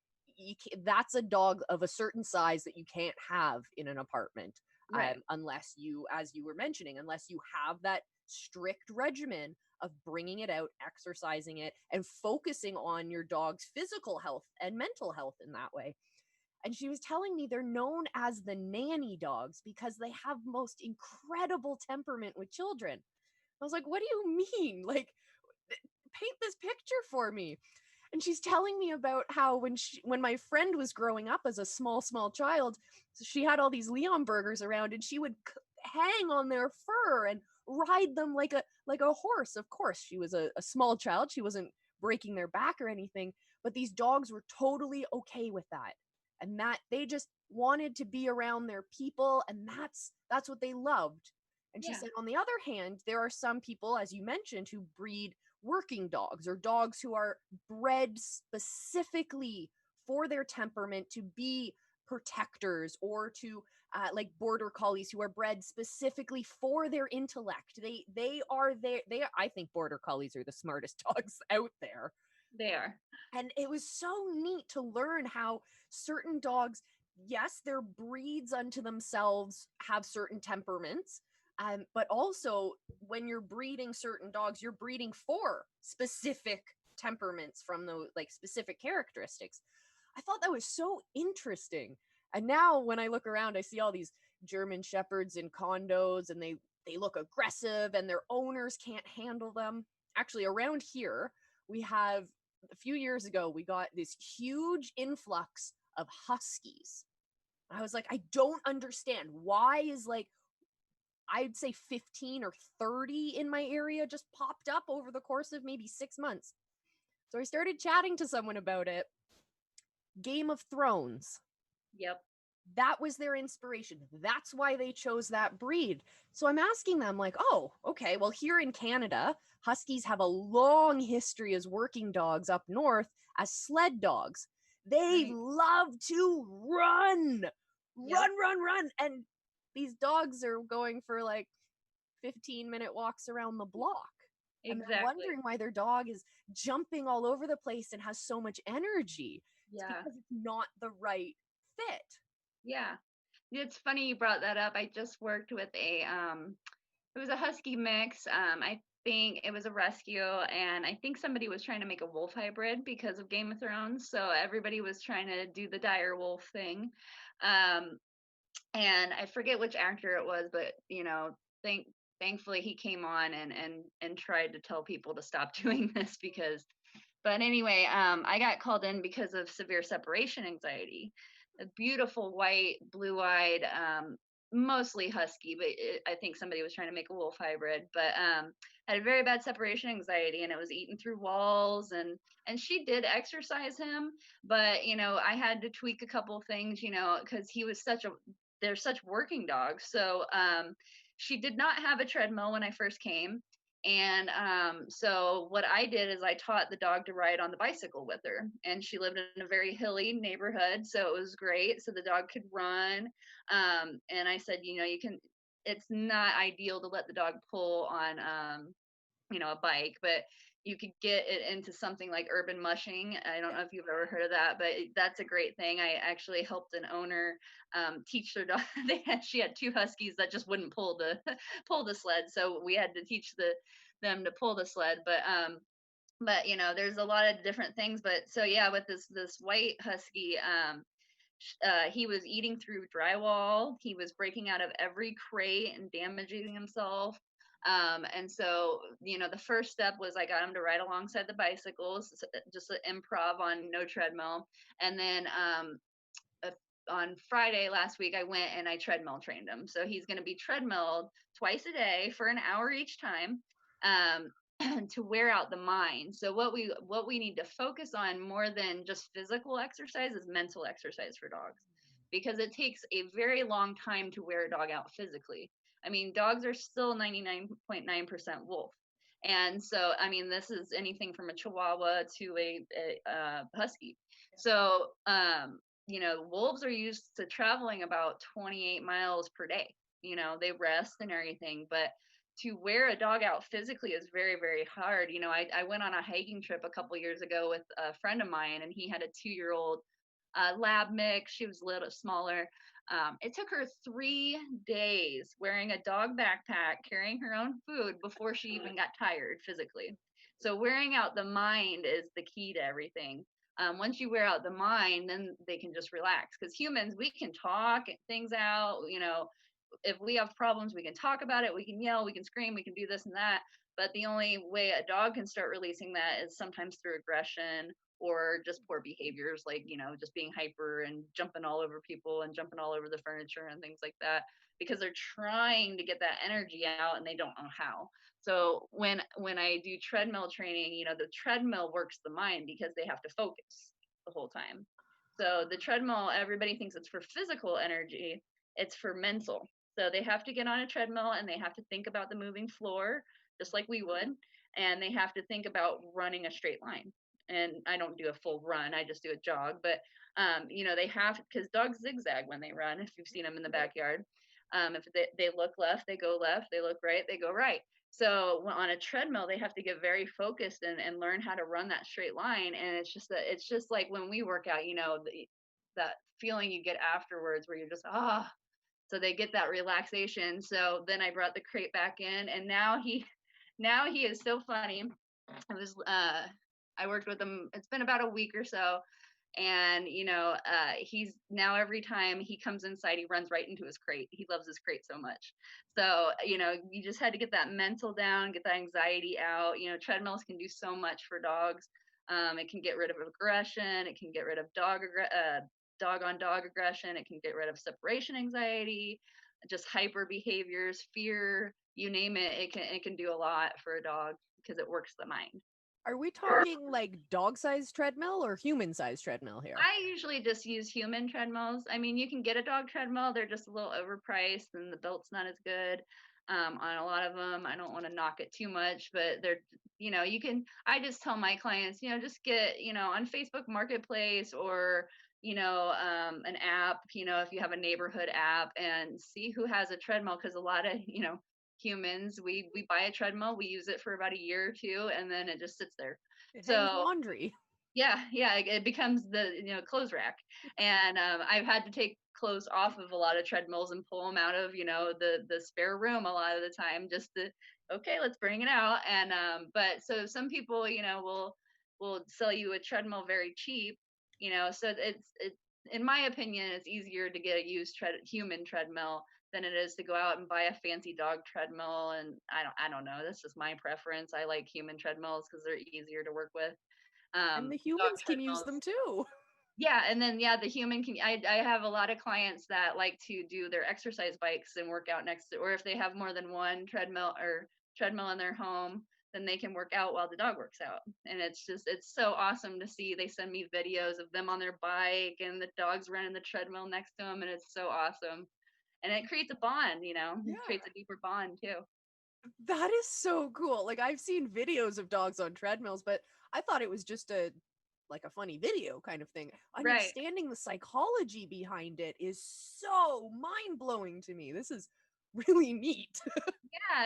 that's a dog of a certain size that you can't have in an apartment, Right. unless you, as you were mentioning, unless you have that strict regimen of bringing it out, exercising it, and focusing on your dog's physical health and mental health in that way. And she was telling me they're known as the nanny dogs because they have most incredible temperament with children. I was like, what do you mean? Like, paint this picture for me. And she's telling me about how when my friend was growing up as a small child, she had all these Leonbergers around, and she would hang on their fur and ride them like a horse. Of course, she was a small child. She wasn't breaking their back or anything, but these dogs were totally okay with that. And that they just wanted to be around their people, and that's what they loved. And she Yeah. said, on the other hand, there are some people, as you mentioned, who breed working dogs, or dogs who are bred specifically for their temperament to be protectors, or to like border collies who are bred specifically for their intellect. They are there. I think border collies are the smartest dogs out there. They are. And it was so neat to learn how certain dogs, yes, their breeds unto themselves have certain temperaments, but also when you're breeding certain dogs, you're breeding for specific temperaments from those, like, specific characteristics. I thought that was so interesting. And now when I look around, I see all these German shepherds in condos, and they look aggressive, and their owners can't handle them. Actually, around here, we have, a few years ago, we got this huge influx of huskies. I was like, I don't understand. Why is, like, I'd say 15 or 30 in my area just popped up over the course of maybe 6 months. So I started chatting to someone about it. Game of Thrones. Yep. That was their inspiration. That's why they chose that breed. So I'm asking them, like, oh, okay, well, here in Canada, Huskies have a long history as working dogs up north as sled dogs. They Right. love to run, Yep. run. And these dogs are going for like 15-minute walks around the block. And they're Exactly. wondering why their dog is jumping all over the place and has so much energy. It's Yeah. because it's not the right fit. Yeah. It's funny you brought that up. I just worked with it was a husky mix. I think it was a rescue, and I think somebody was trying to make a wolf hybrid because of Game of Thrones. So everybody was trying to do the dire wolf thing. Um, and I forget which actor it was, but thankfully he came on and tried to tell people to stop doing this because but anyway, I got called in because of severe separation anxiety. A beautiful white, blue-eyed, mostly husky, but I think somebody was trying to make a wolf hybrid. But had a very bad separation anxiety, and it was eating through walls. And she did exercise him, but I had to tweak a couple things, because he was they're such working dogs. So she did not have a treadmill when I first came, and so what I did is I taught the dog to ride on the bicycle with her. And she lived in a very hilly neighborhood. So it was great. So the dog could run. And I said, it's not ideal to let the dog pull on, a bike, but you could get it into something like urban mushing. I don't know if you've ever heard of that, but that's a great thing. I actually helped an owner teach their dog. She had two huskies that just wouldn't pull the pull the sled, so we had to teach them to pull the sled. But there's a lot of different things. But so yeah, with this white husky, he was eating through drywall. He was breaking out of every crate and damaging himself. And so, the first step was I got him to ride alongside the bicycles, just an improv on no treadmill. And then uh, on Friday last week, I went and I treadmill trained him. So he's going to be treadmilled twice a day for an hour each time. To wear out the mind. So what we need to focus on more than just physical exercise is mental exercise for dogs. because it takes a very long time to wear a dog out physically. I mean, dogs are still 99.9% wolf. And so, I mean, this is anything from a Chihuahua to a husky. So, wolves are used to traveling about 28 miles per day. They rest and everything, but to wear a dog out physically is very, very hard. I went on a hiking trip a couple years ago with a friend of mine, and he had a 2-year-old lab mix. She was a little smaller. It took her 3 days wearing a dog backpack, carrying her own food before she even got tired physically. So wearing out the mind is the key to everything. Once you wear out the mind, then they can just relax. Because humans, we can talk things out. If we have problems, we can talk about it. We can yell, we can scream, we can do this and that. But the only way a dog can start releasing that is sometimes through aggression or just poor behaviors, like, just being hyper and jumping all over people and jumping all over the furniture and things like that, because they're trying to get that energy out and they don't know how. So when I do treadmill training, the treadmill works the mind because they have to focus the whole time. So the treadmill, everybody thinks it's for physical energy, it's for mental. So they have to get on a treadmill and they have to think about the moving floor just like we would, and they have to think about running a straight line. And I don't do a full run, I just do a jog. But they have, because dogs zigzag when they run, if you've seen them in the backyard. If they look left, they go left, they look right, they go right. So on a treadmill, they have to get very focused and learn how to run that straight line. And it's just like when we work out, that feeling you get afterwards where you're just so they get that relaxation. So then I brought the crate back in, and now he is so funny. I worked with him, it's been about a week or so, and he's now, every time he comes inside, he runs right into his crate. He loves his crate so much. So you just had to get that mental down, get that anxiety out. Treadmills can do so much for dogs. It can get rid of aggression, it can get rid of dog on dog aggression, it can get rid of separation anxiety, just hyper behaviors, fear, you name it. It can do a lot for a dog because it works the mind. Are we talking like dog-sized treadmill or human-sized treadmill here? I usually just use human treadmills. I mean, you can get a dog treadmill. They're just a little overpriced and the belt's not as good on a lot of them. I don't want to knock it too much, but I just tell my clients, just get, on Facebook Marketplace or, an app, if you have a neighborhood app, and see who has a treadmill. Because a lot of, humans, we buy a treadmill, we use it for about a year or two, and then it just sits there. It hangs So laundry. yeah, it becomes the clothes rack. And I've had to take clothes off of a lot of treadmills and pull them out of the spare room a lot of the time, just to, okay, let's bring it out. And but so some people will sell you a treadmill very cheap, so it's in my opinion, it's easier to get a used human treadmill than it is to go out and buy a fancy dog treadmill. And I don't know, that's just my preference. I like human treadmills because they're easier to work with. And the Dog humans can use treadmills. them too. Yeah, and then the human can. I have a lot of clients that like to do their exercise bikes and work out next to, or if they have more than one treadmill in their home, then they can work out while the dog works out. And it's so awesome to see. They send me videos of them on their bike and the dog's running the treadmill next to them, and it's so awesome. And it creates a bond, it Yeah. creates a deeper bond too. That is so cool. Like I've seen videos of dogs on treadmills, but I thought it was just a funny video kind of thing. Right. Understanding the psychology behind it is so mind-blowing to me. This is really neat.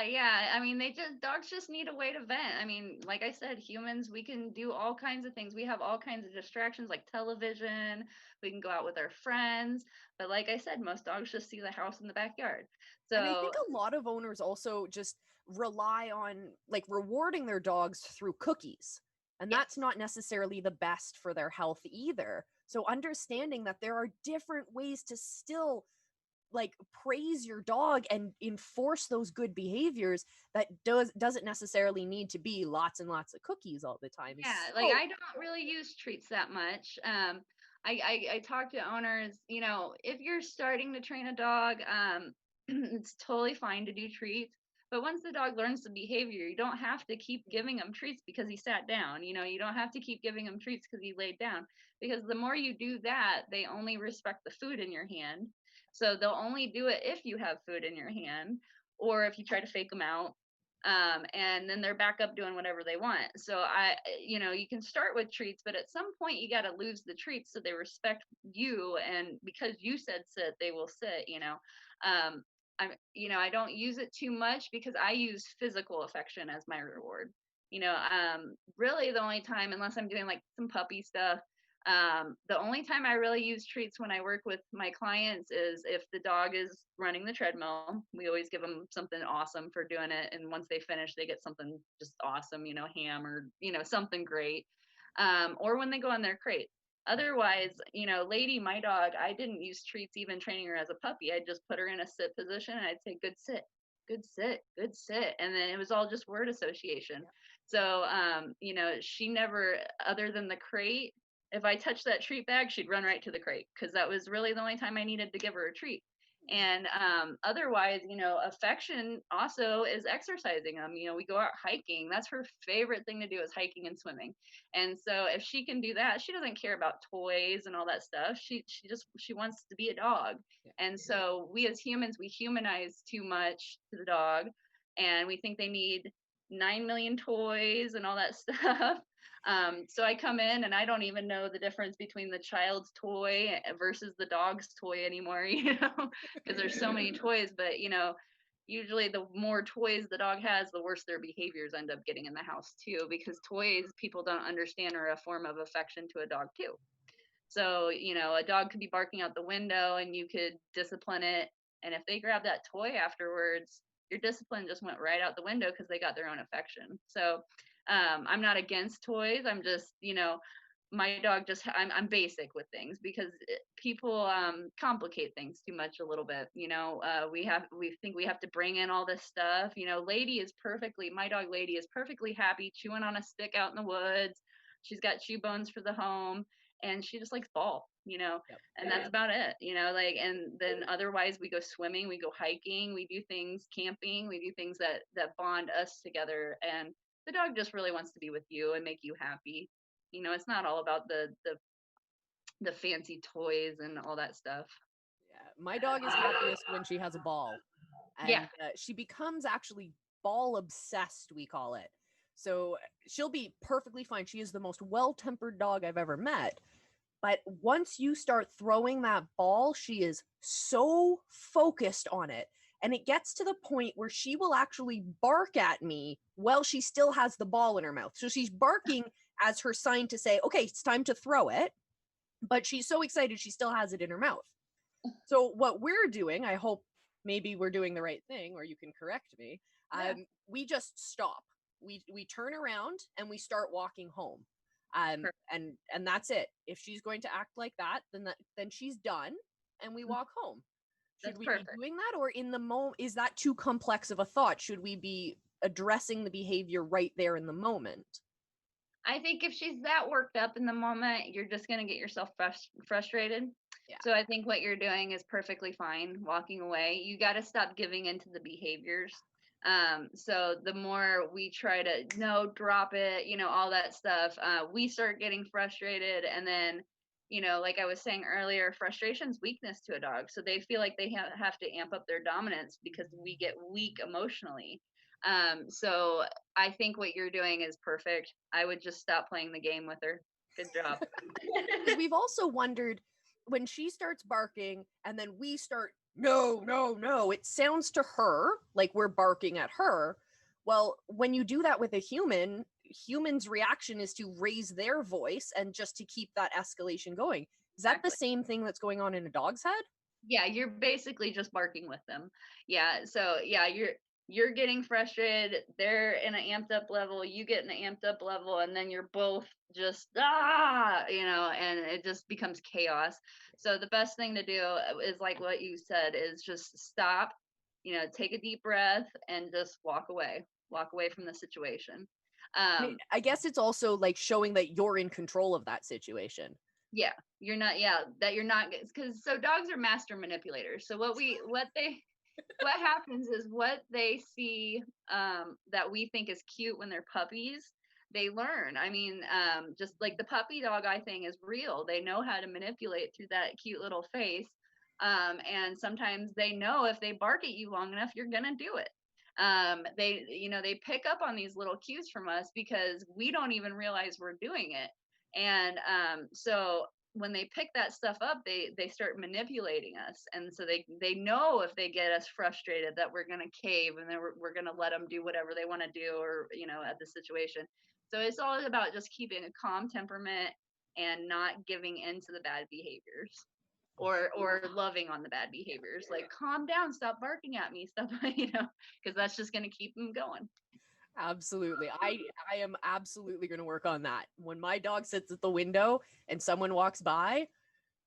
Yeah. I mean, dogs just need a way to vent. I mean, like I said, humans, we can do all kinds of things. We have all kinds of distractions like television. We can go out with our friends. But like I said, most dogs just see the house in the backyard. And I So think a lot of owners also just rely on like rewarding their dogs through cookies. And that's yes. not necessarily the best for their health either. So understanding that there are different ways to still like praise your dog and enforce those good behaviors that doesn't necessarily need to be lots and lots of cookies all the time is Yeah, like so I don't really use treats that much. I talk to owners, if you're starting to train a dog, it's totally fine to do treats, But once the dog learns the behavior, you don't have to keep giving him treats because he sat down. You don't have to keep giving him treats because he laid down. Because the more you do that, they only respect the food in your hand. So they'll only do it if you have food in your hand or if you try to fake them out. And then they're back up doing whatever they want. So you can start with treats, but at some point you got to lose the treats so they respect you. And because you said sit, they will sit. Um, I don't use it too much because I use physical affection as my reward. Really the only time, unless I'm doing like some puppy stuff, the only time I really use treats when I work with my clients is if the dog is running the treadmill. We always give them something awesome for doing it. And once they finish, they get something just awesome, ham or, something great. Or when they go on their crate. Otherwise, Lady, my dog, I didn't use treats even training her as a puppy. I'd just put her in a sit position and I'd say, good sit, good sit, good sit. And then it was all just word association. So, she never, other than the crate, if I touched that treat bag, she'd run right to the crate because that was really the only time I needed to give her a treat. And otherwise, affection also is exercising them. We go out hiking. That's her favorite thing to do is hiking and swimming. And so if she can do that, she doesn't care about toys and all that stuff. She wants to be a dog. And so we as humans, we humanize too much to the dog, and we think they need 9 million toys and all that stuff. So I come in and I don't even know the difference between the child's toy versus the dog's toy anymore, because there's so many toys. But, usually the more toys the dog has, the worse their behaviors end up getting in the house too, because toys people don't understand are a form of affection to a dog too. So, a dog could be barking out the window and you could discipline it. And if they grab that toy afterwards, your discipline just went right out the window because they got their own affection. So I'm not against toys. I'm just, my dog just, I'm basic with things because people complicate things too much a little bit. We think we have to bring in all this stuff. My dog Lady is perfectly happy chewing on a stick out in the woods. She's got chew bones for the home. And she just likes ball, and that's about it, and then otherwise we go swimming, we go hiking, we do things, camping, we do things that bond us together. And the dog just really wants to be with you and make you happy. It's not all about the fancy toys and all that stuff. Yeah, my dog is happiest when she has a ball. And she becomes actually ball obsessed, we call it. So she'll be perfectly fine. She is the most well-tempered dog I've ever met. But once you start throwing that ball, she is so focused on it. And it gets to the point where she will actually bark at me while she still has the ball in her mouth. So she's barking as her sign to say, okay, it's time to throw it. But she's so excited she still has it in her mouth. So what we're doing, I hope maybe we're doing the right thing, or you can correct me. We just stop. We turn around and we start walking home. And that's it. If she's going to act like that, then she's done and we walk home. Should we be doing that, or in the moment, is that too complex of a thought? Should we be addressing the behavior right there in the moment? I think if she's that worked up in the moment, you're just going to get yourself frustrated. Yeah. So I think what you're doing is perfectly fine, walking away. You got to stop giving into the behaviors. So the more we try to, drop it, all that stuff, we start getting frustrated. And then, like I was saying earlier, frustration's weakness to a dog. So they feel like they have to amp up their dominance because we get weak emotionally. So I think what you're doing is perfect. I would just stop playing the game with her. Good job. We've also wondered, when she starts barking and then we start, no, it sounds to her like we're barking at her. Well, when you do that with a human's reaction is to raise their voice and just to keep that escalation going. Is that the same thing that's going on in a dog's head? Yeah, you're basically just barking with them. Yeah, so yeah, you're getting frustrated, they're in an amped up level, you get in an amped up level, and then you're both just and it just becomes chaos. So the best thing to do is like what you said, is just stop, take a deep breath and just walk away from the situation. I guess it's also like showing that you're in control of that situation. Yeah, you're not, because so dogs are master manipulators. So what they what happens is what they see that we think is cute when they're puppies, they learn. I mean, just like the puppy dog eye thing is real. They know how to manipulate through that cute little face. And sometimes they know if they bark at you long enough, you're gonna do it. They pick up on these little cues from us because we don't even realize we're doing it. And so when they pick that stuff up, they start manipulating us, and so they know if they get us frustrated that we're going to cave, and then we're going to let them do whatever they want to do, or at the situation. So it's all about just keeping a calm temperament and not giving in to the bad behaviors, or loving on the bad behaviors, like calm down, stop barking at me, stop, because that's just going to keep them going. Absolutely. I am absolutely going to work on that. When my dog sits at the window and someone walks by,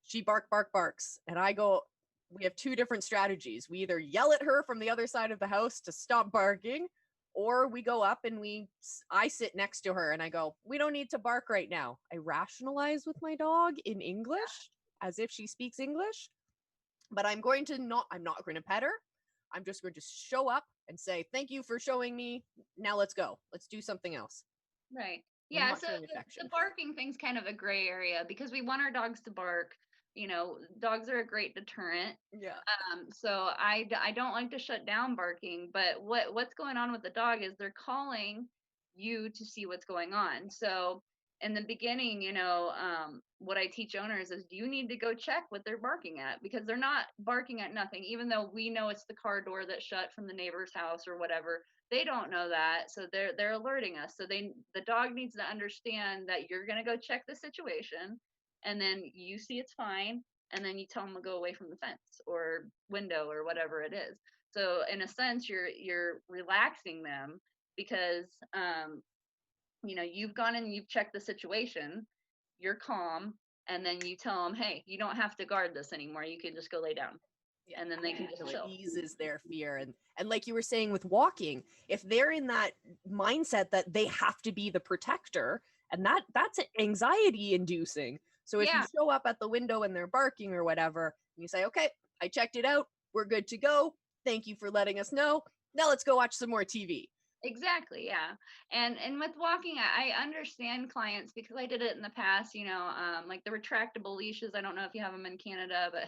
she barks. And I go, we have two different strategies. We either yell at her from the other side of the house to stop barking, or we go up and I sit next to her and I go, we don't need to bark right now. I rationalize with my dog in English as if she speaks English, but I'm not going to pet her. I'm just going to show up and say, thank you for showing me. Now let's go. Let's do something else. Right. Yeah. So the barking thing's kind of a gray area because we want our dogs to bark. Dogs are a great deterrent. Yeah. So I don't like to shut down barking, but what's going on with the dog is they're calling you to see what's going on. So in the beginning, what I teach owners is you need to go check what they're barking at, because they're not barking at nothing, even though we know it's the car door that shut from the neighbor's house or whatever. They don't know that, so they're alerting us. So the dog needs to understand that you're going to go check the situation, and then you see it's fine, and then you tell them to go away from the fence or window or whatever it is. So in a sense, you're relaxing them because you've gone and you've checked the situation, you're calm, and then you tell them, hey, you don't have to guard this anymore, you can just go lay down. Yeah, and then they can just chill. It eases their fear. And like you were saying with walking, if they're in that mindset that they have to be the protector, and that's anxiety inducing. So if you show up at the window and they're barking or whatever, and you say, okay, I checked it out, we're good to go, thank you for letting us know, now let's go watch some more TV. Exactly. Yeah. And with walking, I understand clients because I did it in the past, like the retractable leashes. I don't know if you have them in Canada, but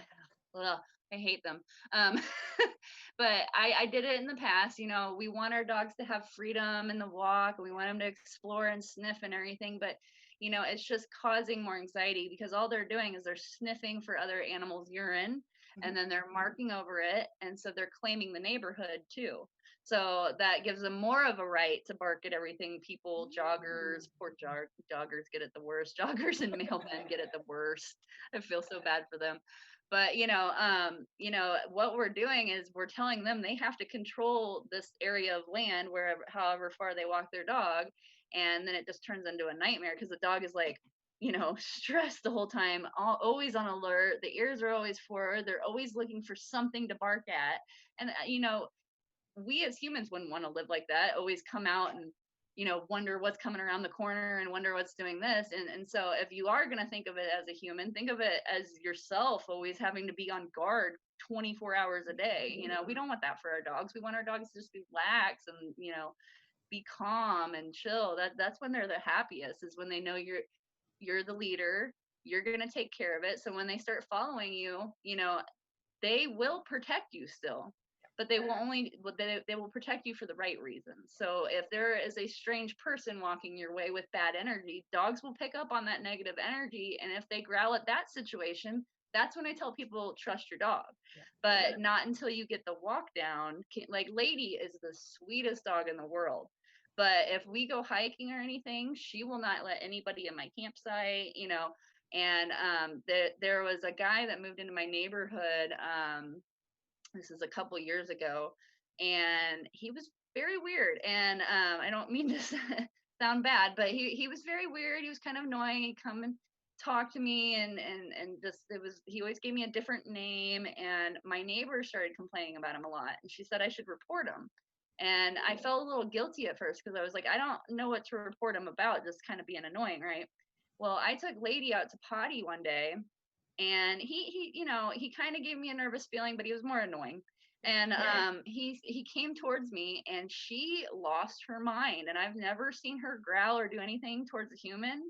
well, I hate them. But I did it in the past. We want our dogs to have freedom in the walk. We want them to explore and sniff and everything. But, it's just causing more anxiety because all they're doing is they're sniffing for other animals' urine, and then they're marking over it. And so they're claiming the neighborhood too. So that gives them more of a right to bark at everything. People, joggers, poor joggers get it the worst. Joggers and mailmen get it the worst. I feel so bad for them. But what we're doing is we're telling them they have to control this area of land however far they walk their dog, and then it just turns into a nightmare because the dog is like, stressed the whole time, always on alert. The ears are always forward. They're always looking for something to bark at, and we as humans wouldn't want to live like that, always come out and wonder what's coming around the corner and wonder what's doing this. And so if you are going to think of it as a human, think of it as yourself always having to be on guard 24 hours a day. We don't want that for our dogs. We want our dogs to just relax and be calm and chill. That's when they're the happiest, is when they know you're the leader, you're going to take care of it. So when they start following you, they will protect you still, but they will protect you for the right reasons. So if there is a strange person walking your way with bad energy, dogs will pick up on that negative energy. And if they growl at that situation, that's when I tell people, trust your dog. But not until you get the walk down. Like Lady is the sweetest dog in the world. But if we go hiking or anything, she will not let anybody in my campsite, And there was a guy that moved into my neighborhood. This is a couple years ago, and he was very weird. And I don't mean to sound bad, but he was very weird. He was kind of annoying. He'd come and talk to me, and just he always gave me a different name. And my neighbor started complaining about him a lot, and she said I should report him. And I felt a little guilty at first because I was like, I don't know what to report him about, just kind of being annoying, right? Well, I took Lady out to potty one day, and he kind of gave me a nervous feeling, but he was more annoying. And he came towards me, and she lost her mind, and I've never seen her growl or do anything towards a human.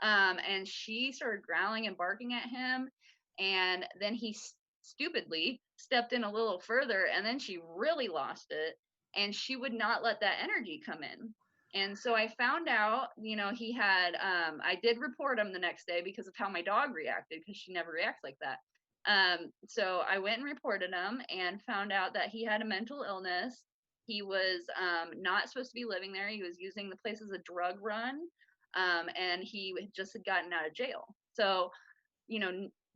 And she started growling and barking at him, and then he stupidly stepped in a little further, and then she really lost it, and she would not let that energy come in. And so I found out, he had, I did report him the next day because of how my dog reacted, because she never reacts like that. So I went and reported him and found out that he had a mental illness. He was not supposed to be living there. He was using the place as a drug run, and he just had gotten out of jail. So,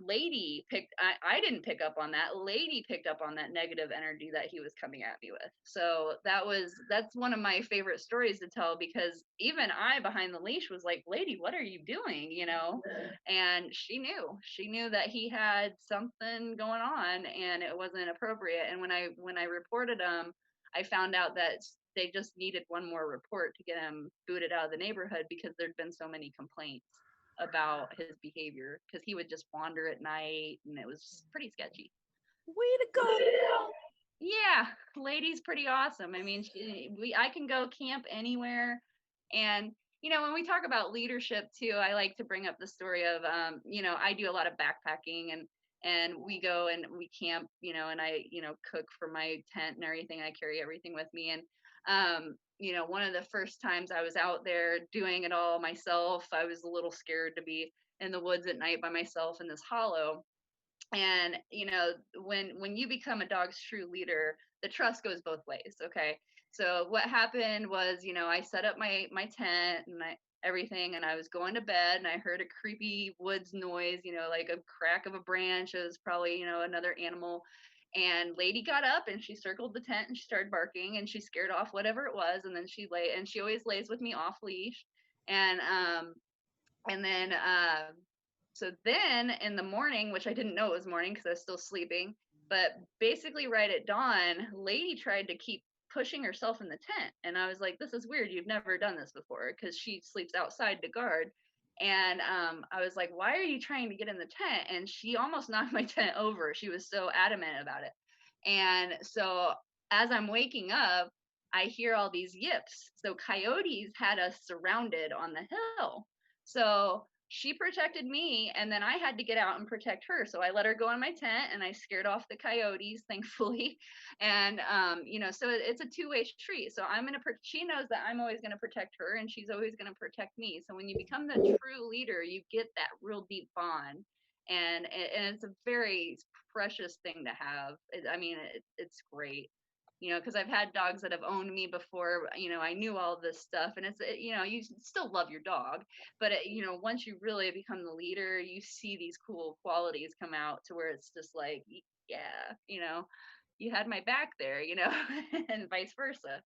Lady picked, I didn't pick up on that. Lady picked up on that negative energy that he was coming at me with. So that's one of my favorite stories to tell, because even I behind the leash was like, Lady, what are you doing? And she knew that he had something going on and it wasn't appropriate. And when I reported him, I found out that they just needed one more report to get him booted out of the neighborhood, because there'd been so many complaints about his behavior, because he would just wander at night and it was pretty sketchy. Way to go. Yeah, Lady's pretty awesome. I mean, I can go camp anywhere. And when we talk about leadership too, I like to bring up the story of I do a lot of backpacking, and we go and we camp, and I cook for my tent and everything. I carry everything with me. And one of the first times I was out there doing it all myself, I was a little scared to be in the woods at night by myself in this hollow. And when you become a dog's true leader, the trust goes both ways. Okay, so what happened was, I set up my tent and everything, and I was going to bed, and I heard a creepy woods noise, like a crack of a branch. It was probably another animal. And Lady got up and she circled the tent and she started barking, and she scared off whatever it was. And then she lay, and she always lays with me off leash. And then so then in the morning, which I didn't know it was morning because I was still sleeping, but basically right at dawn, Lady tried to keep pushing herself in the tent. And I was like, this is weird. You've never done this before, because she sleeps outside to guard. And I was like, why are you trying to get in the tent? And she almost knocked my tent over. She was so adamant about it. And so as I'm waking up, I hear all these yips. So coyotes had us surrounded on the hill. So she protected me, and then I had to get out and protect her. So I let her go in my tent, and I scared off the coyotes, thankfully. And so it's a two-way street. So she knows that I'm always going to protect her, and she's always going to protect me. So when you become the true leader, you get that real deep bond, and it's a very precious thing to have. It's great. Because I've had dogs that have owned me before. I knew all this stuff, and you still love your dog, but once you really become the leader, you see these cool qualities come out, to where it's just like, yeah, you had my back there, and vice versa.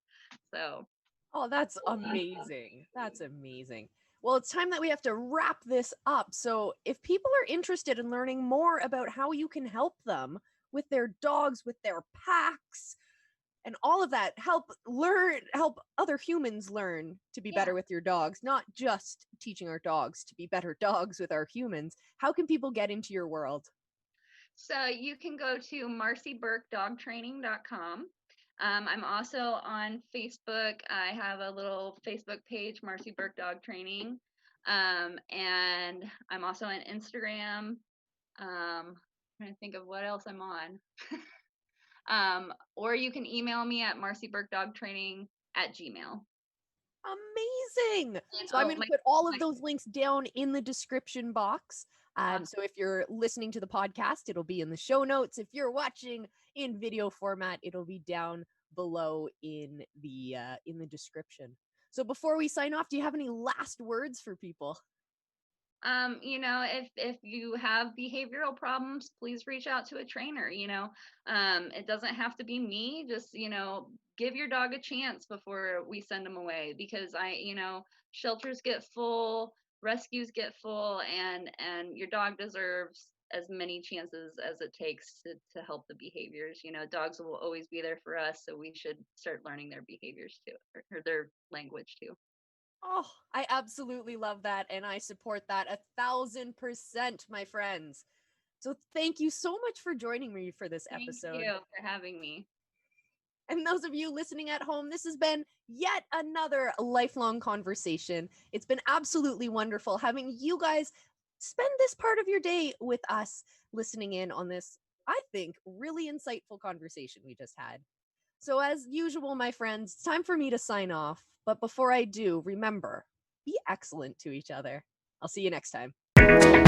So. Oh, that's amazing. That's amazing. Well, it's time that we have to wrap this up. So if people are interested in learning more about how you can help them with their dogs, with their packs, and all of that, help other humans learn to be better with your dogs, not just teaching our dogs to be better dogs with our humans. How can people get into your world? So you can go to marciburkdogtraining.com. I'm also on Facebook. I have a little Facebook page, Marci Burk Dog Training. And I'm also on Instagram. I'm trying to think of what else I'm on. Or you can email me at marciburkdogtraining@gmail.com. Amazing. So I'm going to put all of those links down in the description box. So if you're listening to the podcast, it'll be in the show notes. If you're watching in video format, it'll be down below in the description. So before we sign off, do you have any last words for people? If you have behavioral problems, please reach out to a trainer. It doesn't have to be me. Just, give your dog a chance before we send them away, because shelters get full, rescues get full, and your dog deserves as many chances as it takes to help the behaviors. Dogs will always be there for us, so we should start learning their behaviors too, or their language too. Oh, I absolutely love that, and I support that 1,000%, my friends. So thank you so much for joining me for this Thank episode. you for having me. And those of you listening at home, this has been yet another lifelong conversation. It's been absolutely wonderful having you guys spend this part of your day with us listening in on this, I think, really insightful conversation we just had. So as usual, my friends, it's time for me to sign off. But before I do, remember, be excellent to each other. I'll see you next time.